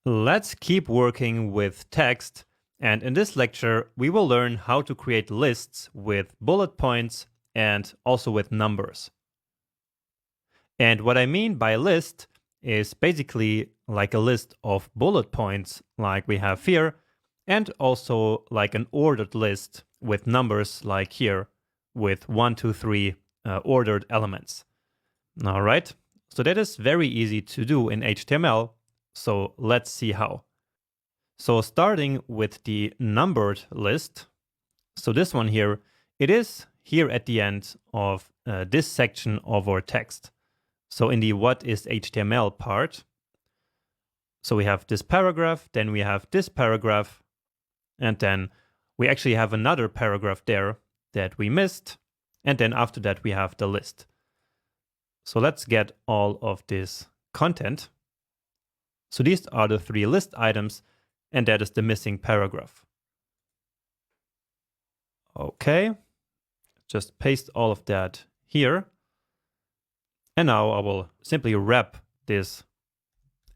Let's keep working with text, and in this lecture we will learn how to create lists with bullet points and also with numbers. And what I mean by list is basically like a list of bullet points like we have here, and also like an ordered list with numbers like here with 1, 2, 3 ordered elements. All right, so that is very easy to do in HTML. So let's see how. So starting with the numbered list, so this one here, it is here at the end of this section of our text. So in the what is HTML part, so we have this paragraph, then we have this paragraph, and then we actually have another paragraph there that we missed, and then after that we have the list. So let's get all of this content. So these are the 3 list items, and that is the missing paragraph. Okay, just paste all of that here. And now I will simply wrap this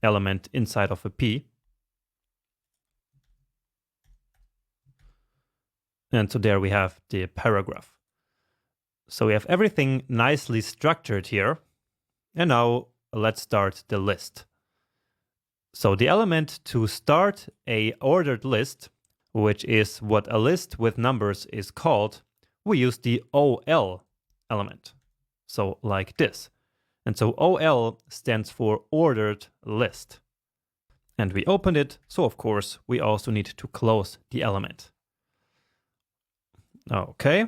element inside of a P. And so there we have the paragraph. So we have everything nicely structured here. And now let's start the list. So the element to start a ordered list, which is what a list with numbers is called, we use the OL element. So like this. And so OL stands for ordered list. And we opened it, so of course we also need to close the element. Okay,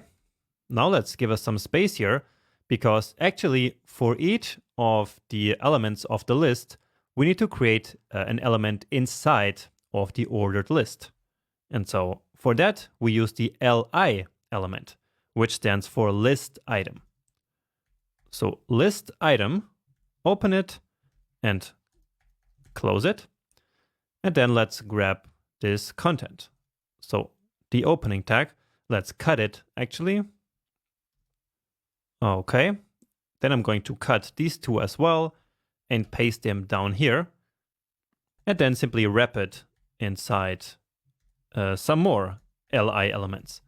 now let's give us some space here, because actually for each of the elements of the list, we need to create an element inside of the ordered list. And so for that, we use the LI element, which stands for list item. So list item, open it and close it. And then let's grab this content. So the opening tag, let's cut it actually. Okay, then I'm going to cut these 2 as well and paste them down here, and then simply wrap it inside some more LI elements.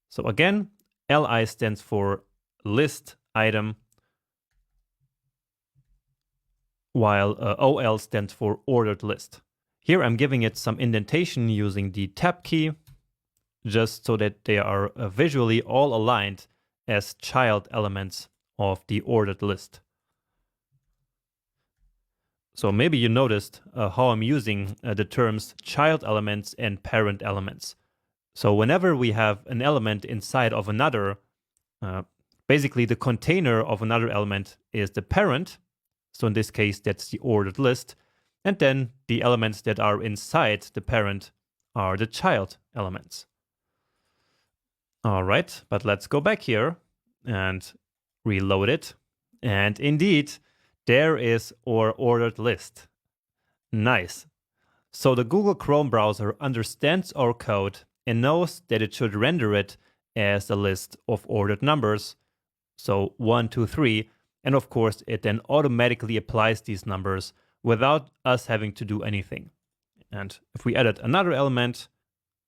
So again, LI stands for list item, while OL stands for ordered list. Here I'm giving it some indentation using the tab key, just so that they are visually all aligned as child elements of the ordered list. So maybe you noticed how I'm using the terms child elements and parent elements. So whenever we have an element inside of another, basically the container of another element is the parent. So in this case, that's the ordered list. And then the elements that are inside the parent are the child elements. All right, but let's go back here and reload it. And indeed, there is our ordered list. Nice. So the Google Chrome browser understands our code and knows that it should render it as a list of ordered numbers. So 1, 2, 3. And of course, it then automatically applies these numbers without us having to do anything. And if we added another element,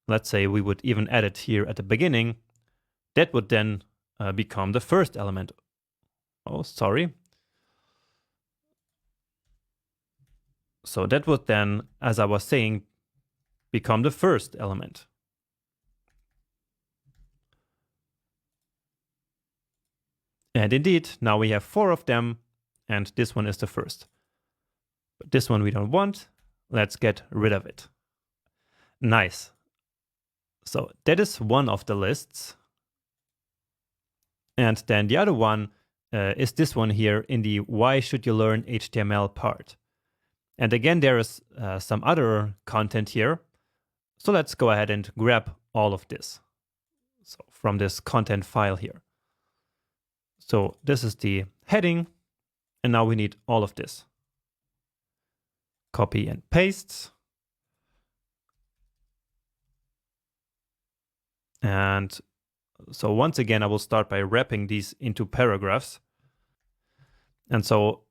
let's say we would even add it here at the beginning, that would then become the first element. Oh, sorry. So that would then, as I was saying, become the first element. And indeed, now we have 4 of them, and this one is the first. But this one we don't want. Let's get rid of it. Nice. So that is one of the lists. And then the other one is this one here in the why should you learn HTML part. And again, there is some other content here. So let's go ahead and grab all of this. So from this content file here. So this is the heading, and now we need all of this. Copy and paste. And so once again, I will start by wrapping these into paragraphs. And so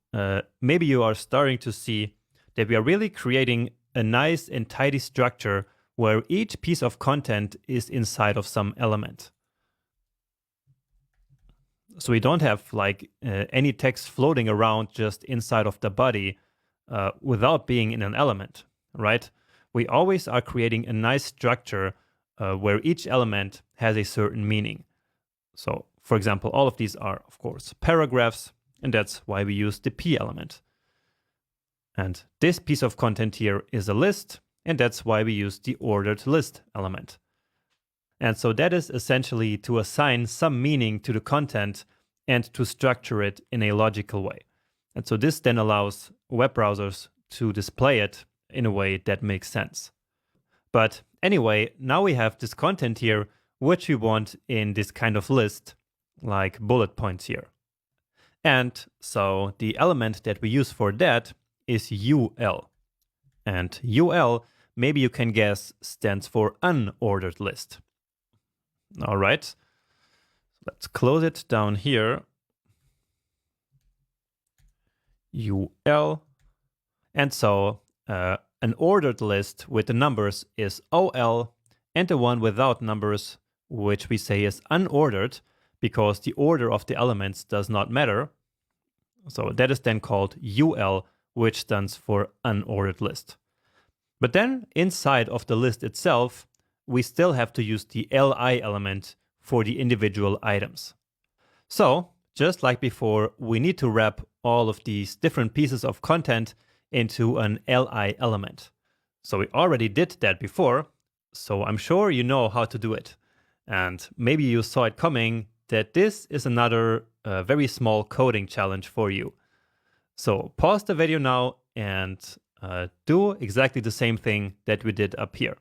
maybe you are starting to see that we are really creating a nice and tidy structure where each piece of content is inside of some element. So we don't have like any text floating around just inside of the body without being in an element, right? We always are creating a nice structure where each element has a certain meaning. So, for example, all of these are, of course, paragraphs, and that's why we use the p element. And this piece of content here is a list, and that's why we use the ordered list element. And so that is essentially to assign some meaning to the content and to structure it in a logical way. And so this then allows web browsers to display it in a way that makes sense. But anyway, now we have this content here, which we want in this kind of list, like bullet points here. And so the element that we use for that is UL. And UL, maybe you can guess, stands for unordered list. All right, let's close it down here. UL. And so an ordered list with the numbers is OL, and the one without numbers, which we say is unordered, because the order of the elements does not matter. So that is then called UL, which stands for unordered list. But then inside of the list itself, we still have to use the LI element for the individual items. So just like before, we need to wrap all of these different pieces of content into an LI element. So we already did that before, so I'm sure you know how to do it. And maybe you saw it coming that this is another very small coding challenge for you. So pause the video now and do exactly the same thing that we did up here.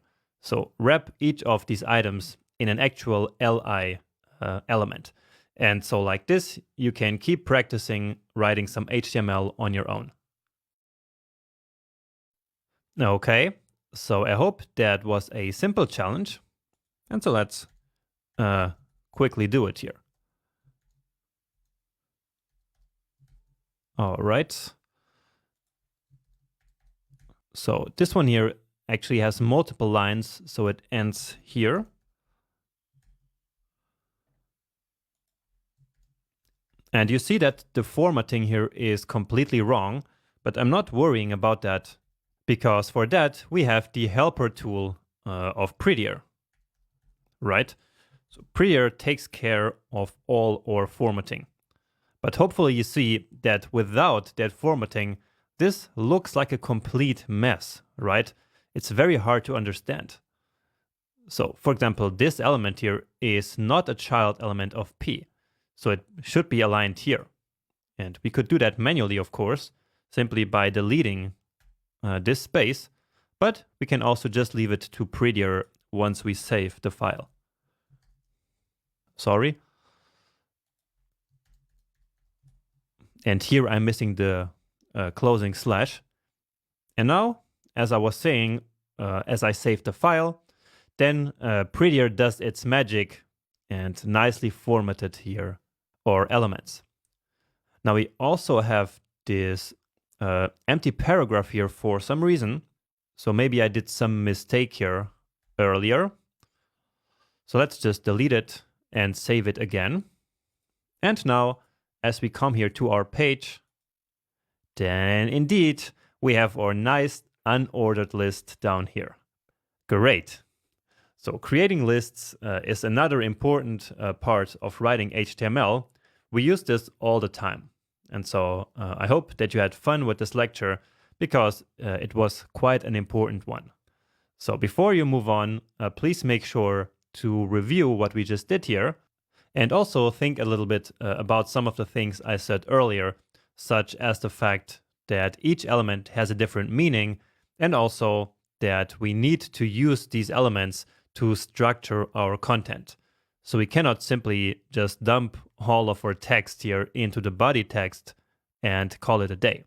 So wrap each of these items in an actual LI element. And so like this, you can keep practicing writing some HTML on your own. Okay, so I hope that was a simple challenge. And so let's quickly do it here. All right. So this one here actually has multiple lines, so it ends here. And you see that the formatting here is completely wrong, but I'm not worrying about that, because for that we have the helper tool of Prettier, right? So Prettier takes care of all our formatting. But hopefully you see that without that formatting, this looks like a complete mess, right? It's very hard to understand. So for example, this element here is not a child element of P. So it should be aligned here. And we could do that manually, of course, simply by deleting this space, but we can also just leave it to Prettier once we save the file. Sorry. And here I'm missing the closing slash. And now, as I was saying, as I save the file, then Prettier does its magic and nicely formatted here our elements. Now we also have this empty paragraph here for some reason. So maybe I did some mistake here earlier. So let's just delete it and save it again. And now, as we come here to our page, then indeed we have our nice unordered list down here. Great. So creating lists is another important part of writing HTML. We use this all the time. And so I hope that you had fun with this lecture, because it was quite an important one. So before you move on, please make sure to review what we just did here, and also think a little bit about some of the things I said earlier, such as the fact that each element has a different meaning, and also that we need to use these elements to structure our content. So we cannot simply just dump all of our text here into the body text and call it a day.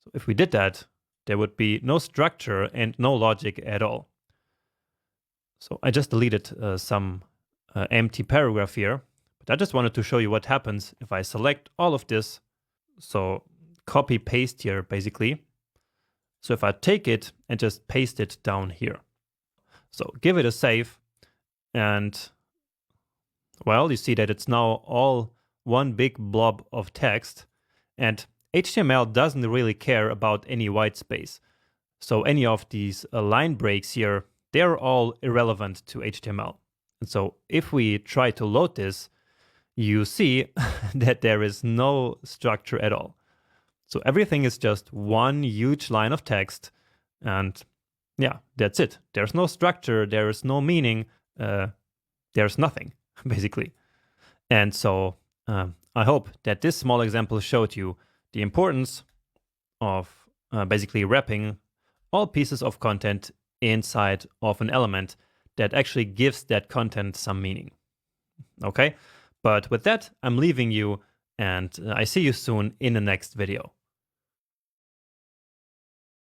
So if we did that, there would be no structure and no logic at all. So I just deleted some empty paragraph here, but I just wanted to show you what happens if I select all of this. So copy paste here basically. So if I take it and just paste it down here. So give it a save, and well, you see that it's now all one big blob of text, and HTML doesn't really care about any white space. So any of these line breaks here, they're all irrelevant to HTML. And so if we try to load this, you see that there is no structure at all. So everything is just one huge line of text, and yeah, that's it. There's no structure, there is no meaning, there's nothing, basically. And so I hope that this small example showed you the importance of basically wrapping all pieces of content inside of an element that actually gives that content some meaning. Okay? But with that, I'm leaving you, and I see you soon in the next video.